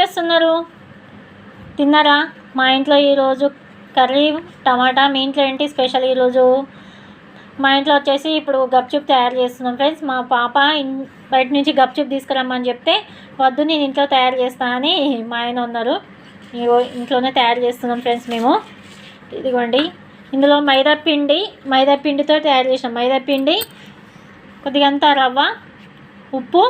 చేస్తున్నారు? తిన్నారా? మా ఇంట్లో ఈరోజు కర్రీ టమాటా. మీ ఇంట్లో ఏంటి స్పెషల్ ఈరోజు? మా ఇంట్లో వచ్చేసి ఇప్పుడు గప్చుప్ తయారు చేస్తున్నాం ఫ్రెండ్స్. మా పాప బయట నుంచి గప్చుప్ తీసుకురమ్మని చెప్తే వద్దు నేను ఇంట్లో తయారు చేస్తా అని మా ఆయన ఉన్నారు. ఇంట్లోనే తయారు చేస్తున్నాం ఫ్రెండ్స్ మేము. ఇదిగోండి, ఇందులో మైదా పిండితో తయారు చేసాం. మైదా పిండి, కొద్దిగంతా రవ్వ, ఉప్పు,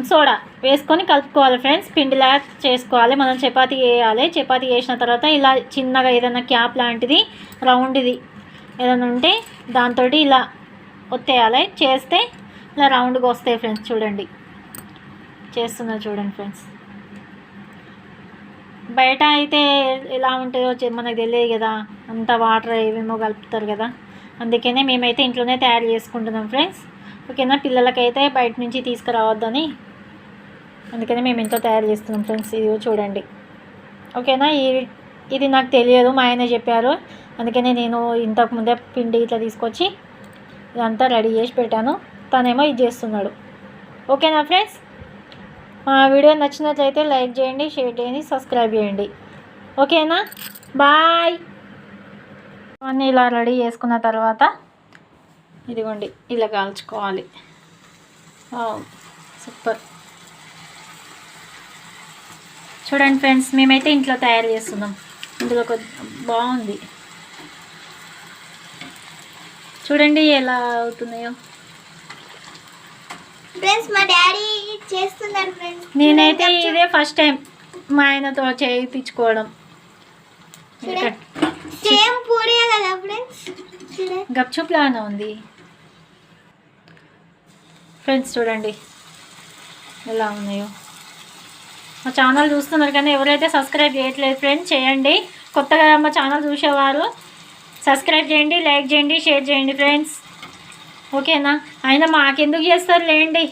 సోడా వేసుకొని కలుపుకోవాలి ఫ్రెండ్స్. పిండిలా చేసుకోవాలి. మనం చపాతీ వేయాలి. చపాతీ వేసిన తర్వాత ఇలా చిన్నగా ఏదైనా క్యాప్ లాంటిది రౌండ్ది ఏదైనా ఉంటే దాంతో ఇలా ఒత్తేయాలి. చేస్తే ఇలా రౌండ్గా వస్తాయి ఫ్రెండ్స్. చూడండి, చేస్తున్నా చూడండి ఫ్రెండ్స్. బయట అయితే ఎలా ఉంటాయో మనకు తెలియదు కదా, అంత వాటర్ ఏమేమో కలుపుతారు కదా. అందుకనే మేమైతే ఇంట్లోనే తయారు చేసుకుంటున్నాం ఫ్రెండ్స్. ఓకేనా? పిల్లలకైతే బయట నుంచి తీసుకురావద్దని అందుకనే మేము ఇంట్లో తయారు చేస్తున్నాం ఫ్రెండ్స్. ఇది చూడండి. ఓకేనా? ఇది నాకు తెలియదు, మా ఆయన చెప్పారు. అందుకనే నేను ఇంతకుముందే పిండి ఇట్లా తీసుకొచ్చి ఇదంతా రెడీ చేసి పెట్టాను. తనేమో ఇది చేస్తున్నాడు. ఓకేనా ఫ్రెండ్స్? మా వీడియో నచ్చినట్లయితే లైక్ చేయండి, షేర్ చేయండి, సబ్స్క్రైబ్ చేయండి. ఓకేనా? బాయ్. అన్నీ ఇలా రెడీ చేసుకున్న తర్వాత ఇదిగోండి ఇలా కాల్చుకోవాలి. సూపర్. చూడండి ఫ్రెండ్స్, మేమైతే ఇంట్లో తయారు చేస్తున్నాం. ఇందులో బాగుంది. చూడండి ఎలా అవుతున్నాయో ఫ్రెండ్స్. మా డాడీ చేస్తున్నారు ఫ్రెండ్స్. నేనైతే ఇదే ఫస్ట్ టైం మా ఆయనతో చేయించుకోవడం. సేమ్ పూరీ కదా ఫ్రెండ్స్. గప్చుప్ లానే ఉంది ఫ్రెండ్స్. చూడండి ఎలా ఉన్నాయో. మా ఛానల్ చూస్తున్నారు కానీ ఎవరైతే సబ్స్క్రైబ్ చేయట్లేదు ఫ్రెండ్స్, చేయండి. కొత్తగా మా ఛానల్ చూసేవారు సబ్స్క్రైబ్ చేయండి, లైక్ చేయండి, షేర్ చేయండి ఫ్రెండ్స్. ఓకేనా? అయినా మాకెందుకు చేస్తారు లేండి.